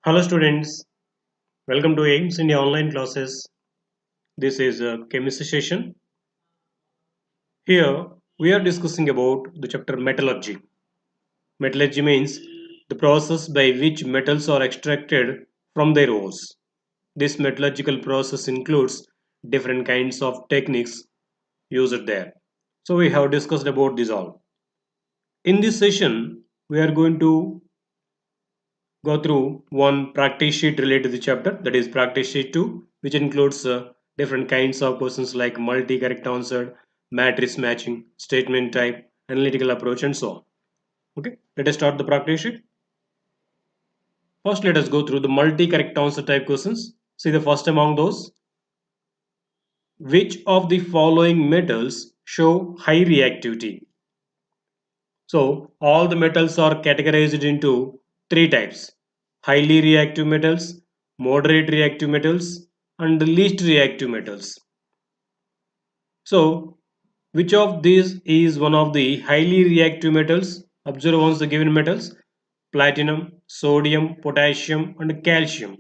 Hello students, welcome to AIMS India online classes. This is a chemistry session. Here we are discussing about the chapter metallurgy. Metallurgy means the process by which metals are extracted from their ores. This metallurgical process includes different kinds of techniques used there. So we have discussed about this all. In this session, we are going to go through one practice sheet related to the chapter, that is practice sheet 2, which includes different kinds of questions like multi correct answered, matrix matching, statement type, analytical approach, and so on. Okay, let us start the practice sheet. First, let us go through the multi correct answer type questions. See the first among those. Which of the following metals show high reactivity? So all the metals are categorized into three types: highly reactive metals, moderate reactive metals, and the least reactive metals. So which of these is one of the highly reactive metals? Observe once the given metals: platinum, sodium, potassium, and calcium.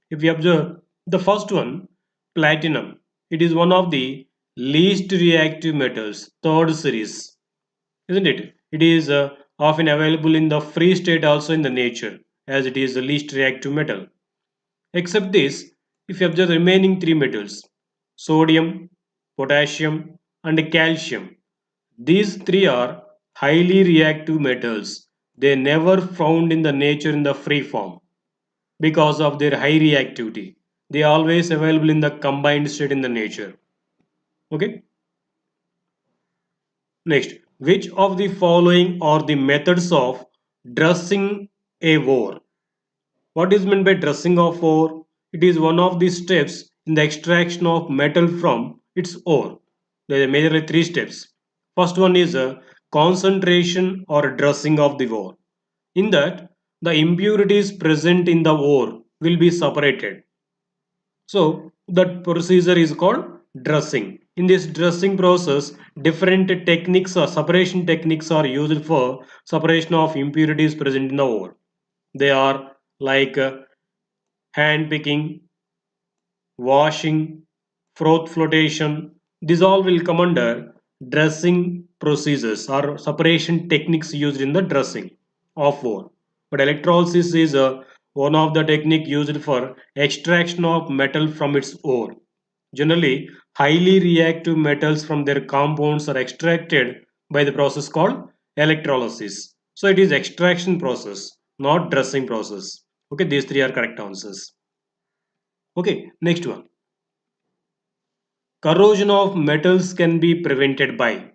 If you observe the first one, platinum, it is one of the least reactive metals, third series, isn't it? It is often available in the free state also in the nature, as it is the least reactive metal. Except this, if you observe the remaining three metals, sodium, potassium, and calcium, these three are highly reactive metals. They never found in the nature in the free form because of their high reactivity. They are always available in the combined state in the nature. Okay. Next, which of the following are the methods of dressing a ore? What is meant by dressing of ore? It is one of the steps in the extraction of metal from its ore. There are majorly three steps. First one is a concentration or dressing of the ore. In that, the impurities present in the ore will be separated. So that procedure is called dressing. In this dressing process, different techniques or separation techniques are used for separation of impurities present in the ore. They are like hand picking, washing, froth flotation. These all will come under dressing procedures or separation techniques used in the dressing of ore. But electrolysis is one of the technique used for extraction of metal from its ore. Generally, highly reactive metals from their compounds are extracted by the process called electrolysis. So it is extraction process, not dressing process. Okay, these three are correct answers. Okay, next one. Corrosion of metals can be prevented by.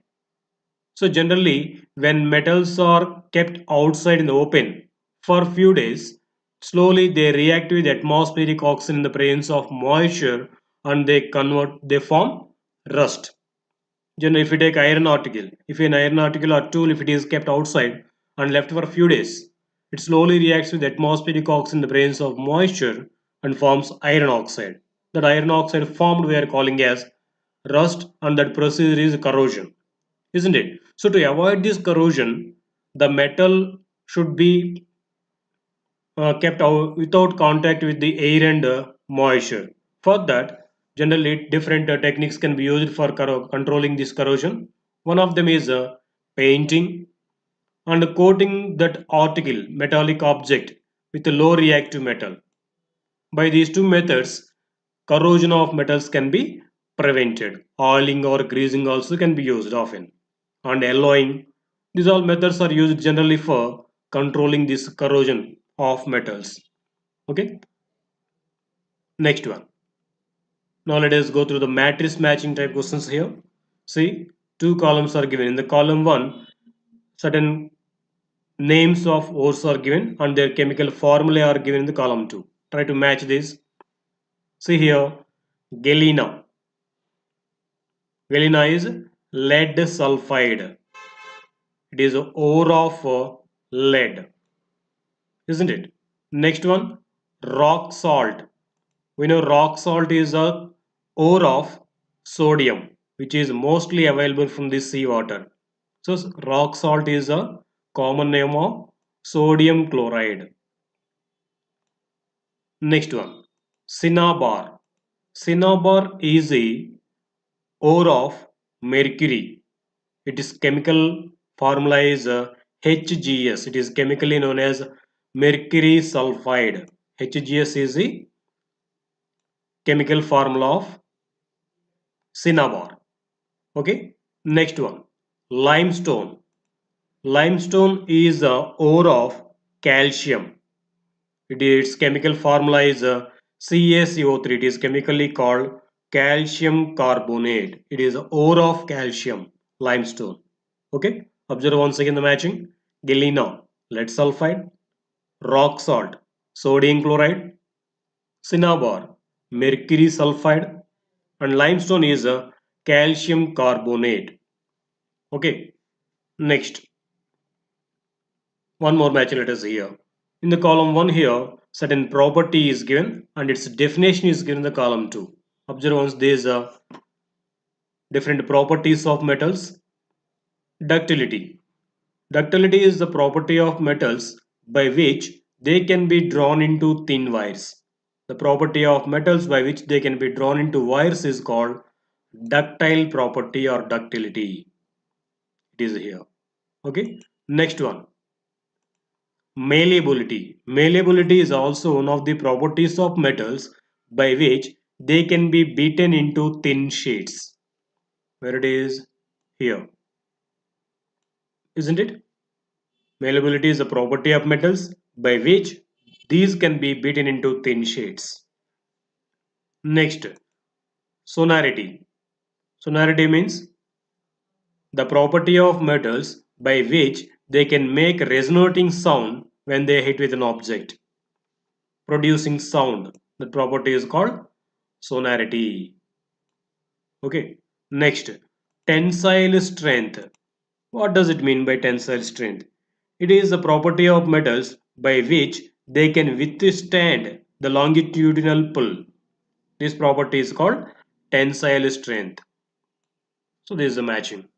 So generally, when metals are kept outside in the open for a few days, slowly they react with atmospheric oxygen in the presence of moisture, and they form rust. Generally, if you take iron article, if an iron article or tool, if it is kept outside and left for a few days, it slowly reacts with atmospheric oxygen in the presence of moisture and forms iron oxide. That iron oxide formed we are calling as rust, and that procedure is corrosion, isn't it? So to avoid this corrosion, the metal should be kept out without contact with the air and moisture. For that, generally different techniques can be used for controlling this corrosion. One of them is painting and coating that article, metallic object, with a low reactive metal. By these two methods, corrosion of metals can be prevented. Oiling or greasing also can be used often. And alloying. These all methods are used generally for controlling this corrosion of metals. Okay, next one. Now let us go through the matrix matching type questions here. See, two columns are given. In the column 1, certain names of ores are given and their chemical formulae are given in the column 2. Try to match this. See here, galena. Galena is lead sulfide. It is a ore of lead, isn't it? Next one, rock salt. We know rock salt is a ore of sodium, which is mostly available from the seawater. So rock salt is a common name of sodium chloride. Next one, cinnabar. Cinnabar is a ore of mercury. It is chemical formula is HGS. It is chemically known as mercury sulfide. HGS is the chemical formula of cinnabar. Okay. Next one, limestone. Limestone is a ore of calcium. Its chemical formula is CaCO3. It is chemically called calcium carbonate. It is ore of calcium, limestone. Okay. Observe once again the matching. Galena, lead sulfide. Rock salt, sodium chloride. Cinnabar, mercury sulfide. And limestone is a calcium carbonate. Okay. Next, one more match let us here. In the column 1 here, certain property is given and its definition is given in the column 2. Observe once these different properties of metals. Ductility. Ductility is the property of metals by which they can be drawn into thin wires. The property of metals by which they can be drawn into wires is called ductile property or ductility. It is here. Okay. Next one, malleability. Malleability is also one of the properties of metals by which they can be beaten into thin sheets. Where it is here, isn't it? Malleability is a property of metals by which these can be beaten into thin sheets. Next, sonority. Sonority means the property of metals by which they can make resonating sound when they hit with an object, producing sound. The property is called sonority. Okay. Next, tensile strength. What does it mean by tensile strength? It is the property of metals by which they can withstand the longitudinal pull. This property is called tensile strength. So this is the matching.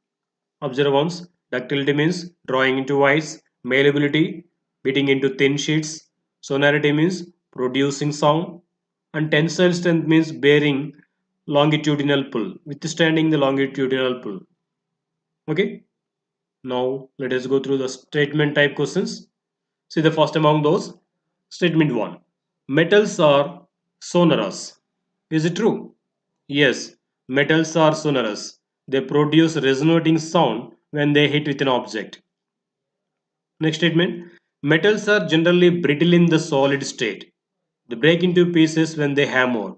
Observe once. Ductility means drawing into wires. Malleability, beating into thin sheets. Sonority means producing sound. And tensile strength means bearing longitudinal pull, withstanding the longitudinal pull. Okay. Now let us go through the statement type questions. See the first among those. Statement 1. Metals are sonorous. Is it true? Yes, metals are sonorous. They produce resonating sound when they hit with an object. Next statement. Metals are generally brittle in the solid state. They break into pieces when they hammer.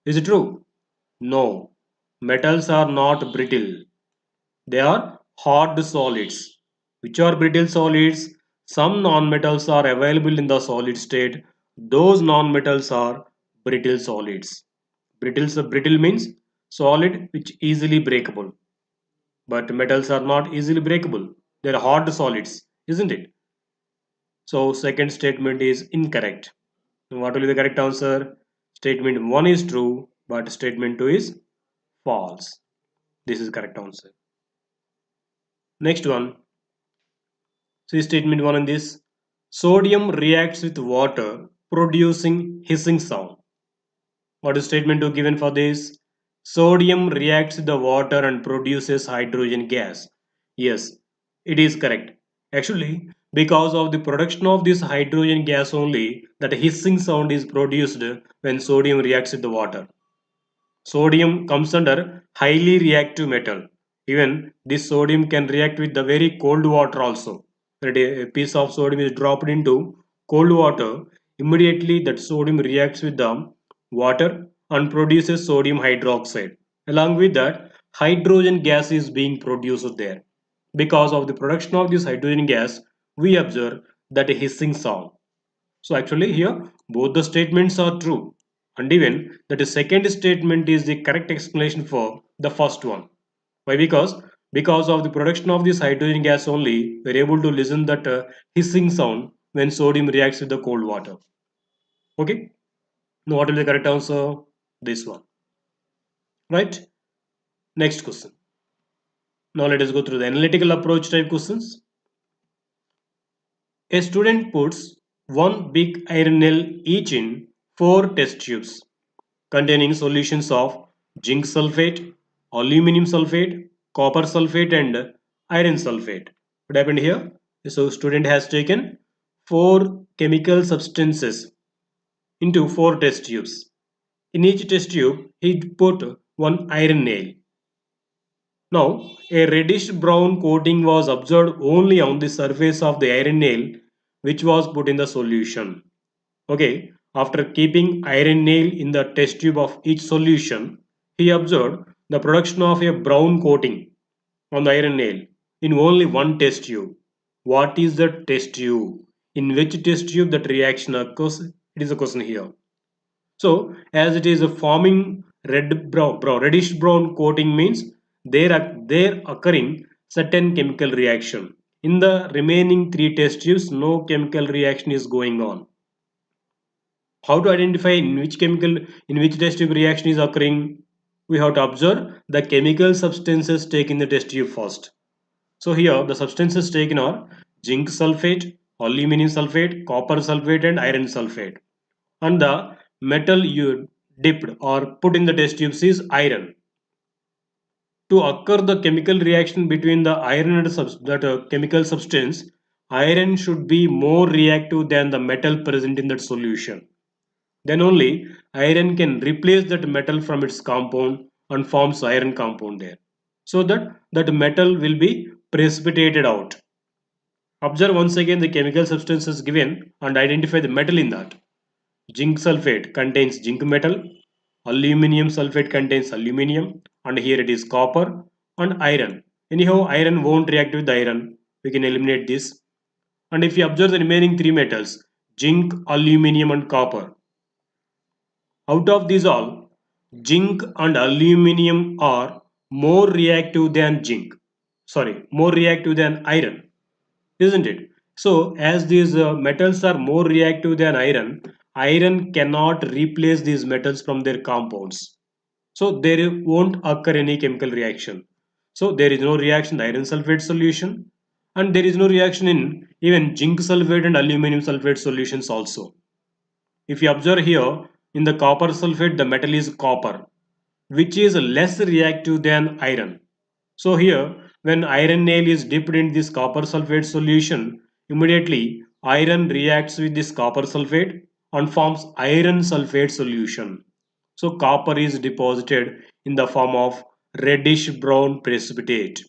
Is it true? No. Metals are not brittle. They are hard solids. Which are brittle solids? Some non-metals are available in the solid state. Those non-metals are brittle solids. Brittle means solid which easily breakable. But metals are not easily breakable. They are hard solids, isn't it? So second statement is incorrect. What will be the correct answer? Statement 1 is true, but statement 2 is false. This is correct answer. Next one. See statement 1 in this. Sodium reacts with water producing hissing sound. What is statement 2 given for this? Sodium reacts with the water and produces hydrogen gas. Yes, it is correct. Actually, because of the production of this hydrogen gas only, that hissing sound is produced when sodium reacts with the water. Sodium comes under highly reactive metal. Even this sodium can react with the very cold water also. That a piece of sodium is dropped into cold water, immediately that sodium reacts with the water and produces sodium hydroxide. Along with that, hydrogen gas is being produced there. Because of the production of this hydrogen gas, we observe that a hissing sound. So actually here both the statements are true, and even that the second statement is the correct explanation for the first one. Why? Because of the production of this hydrogen gas only we're able to listen that hissing sound when sodium reacts with the cold water. Okay. Now what will be the correct answer? This one. Right. Next question. Now let us go through the analytical approach type questions. A student puts one big iron nail each in four test tubes containing solutions of zinc sulfate, aluminum sulfate, copper sulfate and iron sulfate. What happened here? So student has taken four chemical substances into four test tubes. In each test tube, he put one iron nail. Now, a reddish brown coating was observed only on the surface of the iron nail which was put in the solution. Okay, after keeping iron nail in the test tube of each solution, he observed the production of a brown coating on the iron nail in only one test tube. What is the test tube? In which test tube that reaction occurs? It is a question here. So, as it is a forming reddish brown coating means there occurring certain chemical reaction. In the remaining three test tubes, no chemical reaction is going on. How to identify in which test tube reaction is occurring? We have to observe the chemical substances taken in the test tube first. So here the substances taken are zinc sulfate, aluminum sulfate, copper sulfate and iron sulfate. And the metal you dipped or put in the test tubes is iron. To occur the chemical reaction between the iron and chemical substance, iron should be more reactive than the metal present in that solution. Then only iron can replace that metal from its compound and forms iron compound there. So that metal will be precipitated out. Observe once again the chemical substances given and identify the metal in that. Zinc sulfate contains zinc metal, aluminium sulfate contains aluminium, and here it is copper and iron. Anyhow, iron won't react with iron. We can eliminate this. And if you observe the remaining three metals, zinc, aluminium, and copper, out of these all, zinc and aluminium are more reactive than more reactive than iron, isn't it? So, as these metals are more reactive than iron cannot replace these metals from their compounds. So, there won't occur any chemical reaction. So, there is no reaction in the iron sulfate solution, and there is no reaction in even zinc sulfate and aluminum sulfate solutions also. If you observe here, in the copper sulfate, the metal is copper, which is less reactive than iron. So here, when iron nail is dipped in this copper sulfate solution, immediately iron reacts with this copper sulfate and forms iron sulfate solution. So copper is deposited in the form of reddish brown precipitate.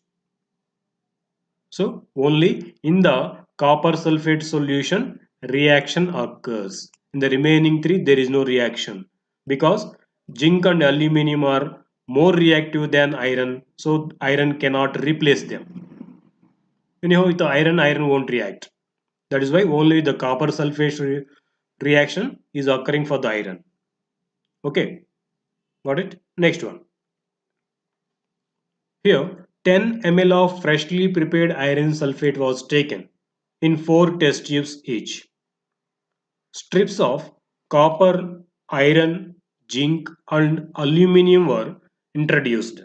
So only in the copper sulfate solution reaction occurs. In the remaining three there is no reaction because zinc and aluminum are more reactive than iron, so iron cannot replace them. Anyhow, with the iron won't react. That is why only the copper sulfate reaction is occurring for the iron. Okay, got it? Next one. Here 10 ml of freshly prepared iron sulfate was taken in 4 test tubes each. Strips of copper, iron, zinc and aluminium were introduced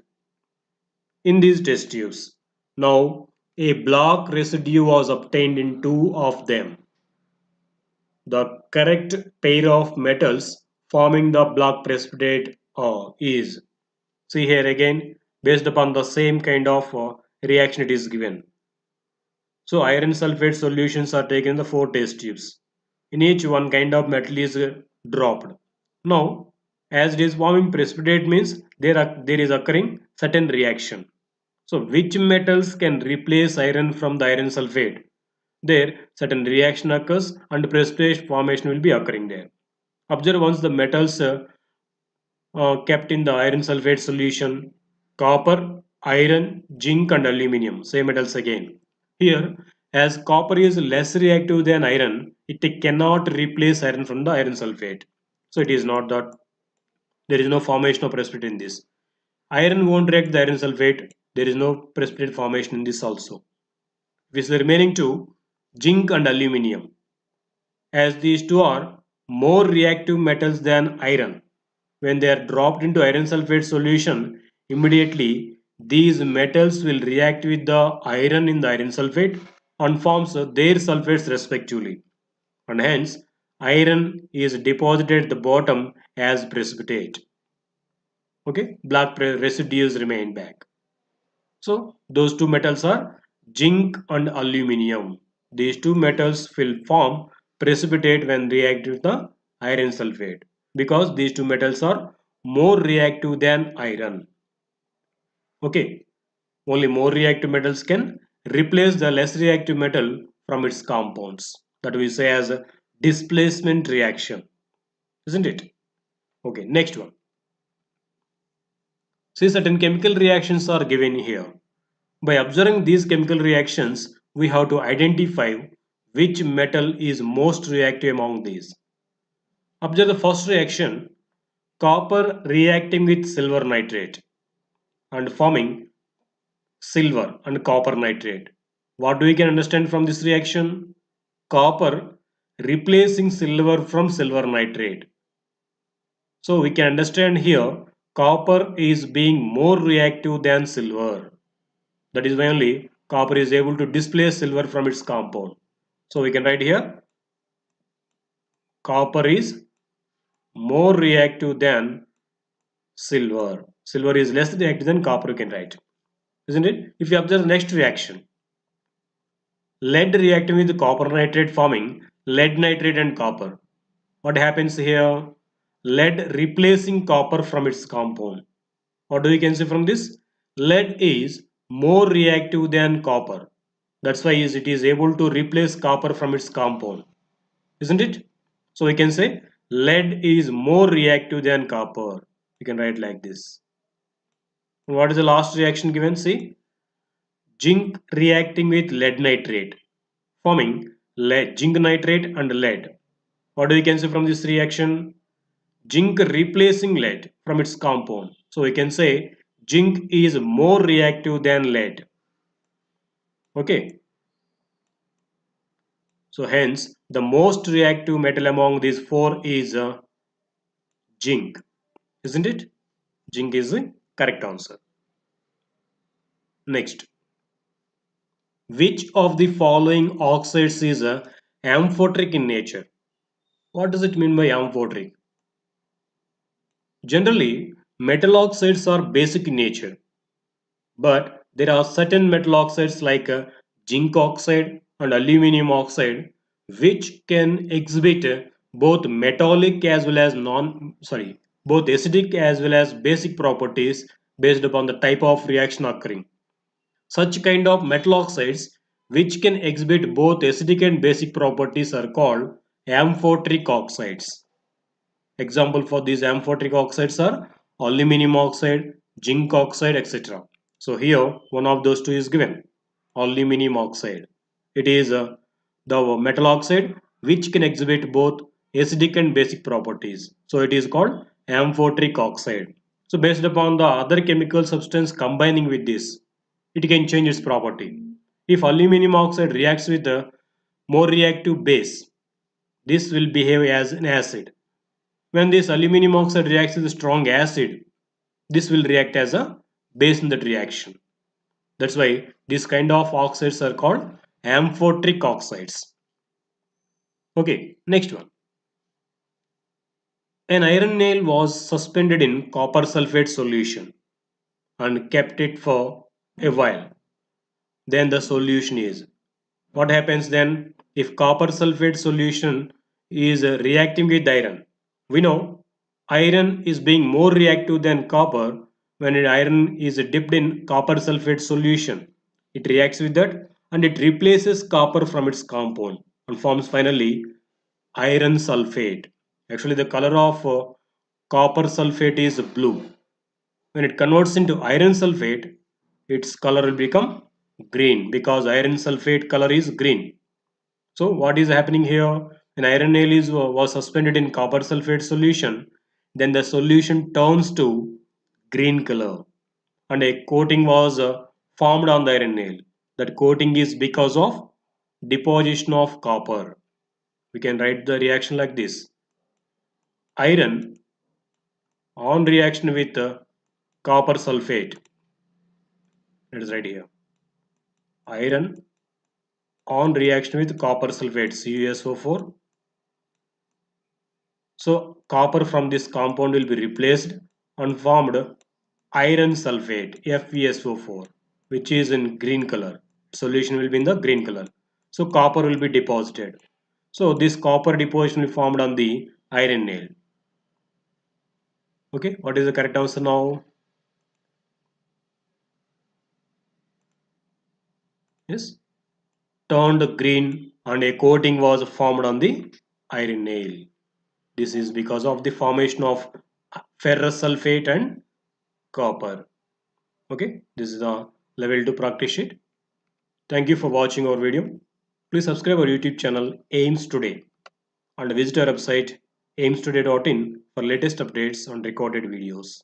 in these test tubes. Now a black residue was obtained in 2 of them. The correct pair of metals forming the black precipitate is, see here again, based upon the same kind of reaction it is given. So iron sulfate solutions are taken in the 4 test tubes. In each one kind of metal is dropped. Now, as it is forming precipitate means there is occurring certain reaction. So which metals can replace iron from the iron sulfate? There certain reaction occurs and precipitate formation will be occurring there. Observe once the metals kept in the iron sulfate solution, copper, iron, zinc and aluminium, same metals again. Here, as copper is less reactive than iron, it cannot replace iron from the iron sulfate. So it is not that there is no formation of precipitate in this. Iron won't react the iron sulfate, there is no precipitate formation in this also. With the remaining two, zinc and aluminium, as these two are more reactive metals than iron. When they are dropped into iron sulfate solution, immediately these metals will react with the iron in the iron sulfate and forms their sulfates respectively. And hence, iron is deposited at the bottom as precipitate. Okay, black residues remain back. So those two metals are zinc and aluminium. These two metals will form precipitate when react with the iron sulfate because these two metals are more reactive than iron. Okay, only more reactive metals can replace the less reactive metal from its compounds. That we say as a displacement reaction, isn't it? Okay, next one. See, certain chemical reactions are given here. By observing these chemical reactions, we have to identify which metal is most reactive among these. Observe the first reaction, copper reacting with silver nitrate and forming silver and copper nitrate. What do we can understand from this reaction? Copper replacing silver from silver nitrate. So we can understand here copper is being more reactive than silver. That is why only copper is able to displace silver from its compound. So we can write here copper is more reactive than silver. Silver is less reactive than copper, you can write. Isn't it? If you observe the next reaction, lead reacting with copper nitrate forming lead nitrate and copper. What happens here? Lead replacing copper from its compound. What do we can see from this? Lead is more reactive than copper. That's why it is able to replace copper from its compound. Isn't it? So we can say lead is more reactive than copper. You can write like this. What is the last reaction given? See, zinc reacting with lead nitrate, forming lead, zinc nitrate and lead. What do we can say from this reaction? Zinc replacing lead from its compound. So we can say zinc is more reactive than lead. Okay. So hence the most reactive metal among these four is zinc. Isn't it? Zinc is the correct answer. Next, which of the following oxides is amphoteric in nature? What does it mean by amphoteric? Generally, metal oxides are basic in nature, but there are certain metal oxides like zinc oxide and aluminum oxide which can exhibit both metallic as well as both acidic as well as basic properties based upon the type of reaction occurring. Such kind of metal oxides which can exhibit both acidic and basic properties are called amphoteric oxides. Example for these amphoteric oxides are aluminum oxide, zinc oxide, etc. So here one of those two is given, aluminum oxide. It is the metal oxide which can exhibit both acidic and basic properties. So it is called amphoteric oxide. So based upon the other chemical substance combining with this, it can change its property. If aluminum oxide reacts with a more reactive base, this will behave as an acid. When this aluminum oxide reacts with a strong acid, this will react as a base in that reaction. That's why this kind of oxides are called amphoteric oxides. Okay, next one. An iron nail was suspended in copper sulfate solution and kept it for a while. Then the solution is. What happens then if copper sulfate solution is reacting with iron? We know iron is being more reactive than copper when iron is dipped in copper sulfate solution. It reacts with that and it replaces copper from its compound and forms finally iron sulfate. Actually, the color of copper sulfate is blue. When it converts into iron sulfate, its color will become green because iron sulfate color is green. So what is happening here? An iron nail was suspended in copper sulfate solution. Then the solution turns to green color and a coating was formed on the iron nail. That coating is because of deposition of copper. We can write the reaction like this. Iron on reaction with copper sulfate. It is right here. Iron on reaction with copper sulfate CuSO4 So copper from this compound will be replaced and formed iron sulfate FeSO4, which is in green color. Solution will be in the green color. So copper will be deposited. So this copper deposition will be formed on the iron nail. Okay, what is the correct answer now? Yes, turned green and a coating was formed on the iron nail. This is because of the formation of ferrous sulfate and copper. Okay, this is the level 2 practice sheet. Thank you for watching our video. Please subscribe our YouTube channel AIMS Today and visit our website aimstoday.in for latest updates on recorded videos.